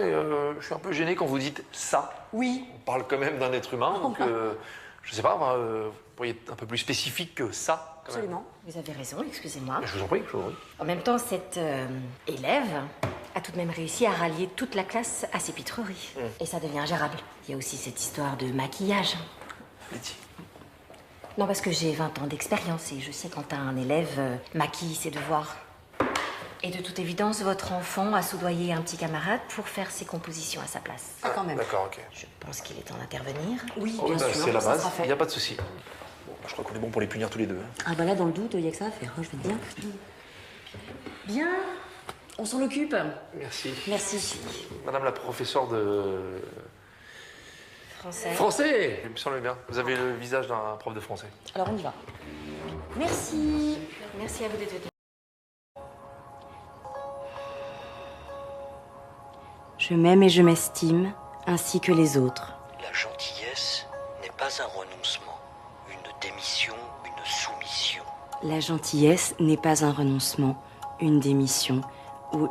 et je suis un peu gêné quand vous dites ça. Oui. On parle quand même d'un être humain, donc je sais pas, vous pourriez être un peu plus spécifique que ça, quand même. Absolument. Vous avez raison, excusez-moi. Je vous en prie, je vous en prie. En même temps, cette élève a tout de même réussi à rallier toute la classe à ses pitreries. Et ça devient gérable. Il y a aussi cette histoire de maquillage. Letty. Non, parce que j'ai 20 ans d'expérience et je sais quand un élève maquille ses devoirs. Et de toute évidence, votre enfant a soudoyé un petit camarade pour faire ses compositions à sa place. Ah, quand même. D'accord, ok. Je pense qu'il est temps d'intervenir. Oui, Oh, bien bah, sûr. c'est la ça base, sera fait. il n'y a pas de souci. Bon, je crois qu'on est bon pour les punir tous les deux. Hein. Ah bah là, dans le doute, il y a que ça à faire, hein, je vais te dire. Bien, on s'en occupe. Merci. Merci. Madame la professeure de... Français. Français. Il me semble bien. Vous avez le visage d'un prof de français. Alors on y va. Merci. Merci à vous d'être venus. Je m'aime et je m'estime, ainsi que les autres. La gentillesse n'est pas un renoncement, une démission, une soumission. La gentillesse n'est pas un renoncement, une démission ou...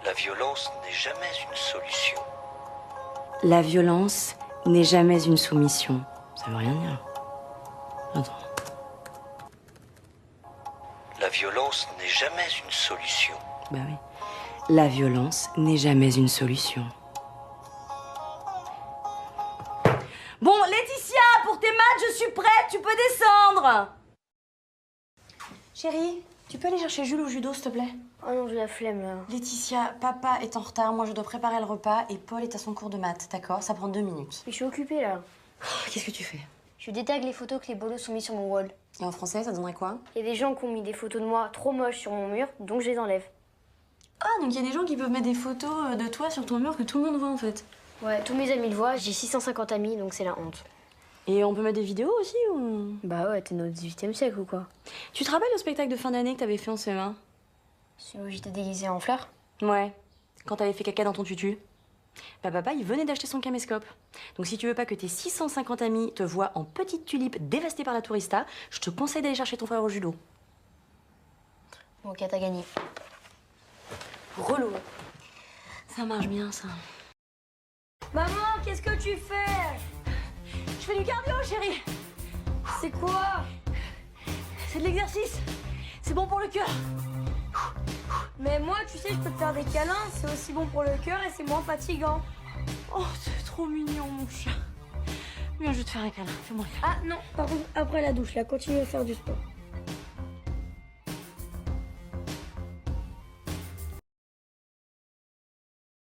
La violence n'est jamais une solution. La violence n'est jamais une soumission. Ça veut rien dire. Attends. La violence n'est jamais une solution. Bah oui. La violence n'est jamais une solution. Bon, Laetitia, pour tes maths, je suis prête, tu peux descendre. Chérie, tu peux aller chercher Jules au judo, s'il te plaît? Oh non, j'ai la flemme là. Laetitia, papa est en retard, moi je dois préparer le repas et Paul est à son cours de maths, d'accord? Ça prend 2 minutes. Mais je suis occupée là. Qu'est-ce que tu fais? Je détague les photos que les bolos sont mis sur mon wall. Et en français, ça donnerait quoi? Il y a des gens qui ont mis des photos de moi trop moches sur mon mur, donc je les enlève. Ah, donc il y a des gens qui peuvent mettre des photos de toi sur ton mur que tout le monde voit en fait. Ouais, tous mes amis le voient, j'ai 650 amis, donc c'est la honte. Et on peut mettre des vidéos aussi ou... Bah ouais, t'es notre 18e siècle ou quoi? Tu te rappelles le spectacle de fin d'année que t'avais fait en CE1? Celui où j'étais déguisée en fleurs? Ouais, quand t'avais fait caca dans ton tutu. Bah papa, il venait d'acheter son caméscope. Donc si tu veux pas que tes 650 amis te voient en petite tulipe dévastée par la tourista, je te conseille d'aller chercher ton frère au judo. Ok, t'as gagné. Relou. Ça marche bien, ça. Maman, qu'est-ce que tu fais? Je fais du cardio, chérie. C'est quoi? C'est de l'exercice. C'est bon pour le cœur. Mais moi, tu sais, je peux te faire des câlins, c'est aussi bon pour le cœur et c'est moins fatigant. Oh, c'est trop mignon, mon chat. Viens, je vais te faire un câlin. Fais-moi. Ah non, par contre, après la douche, là, continue à faire du sport.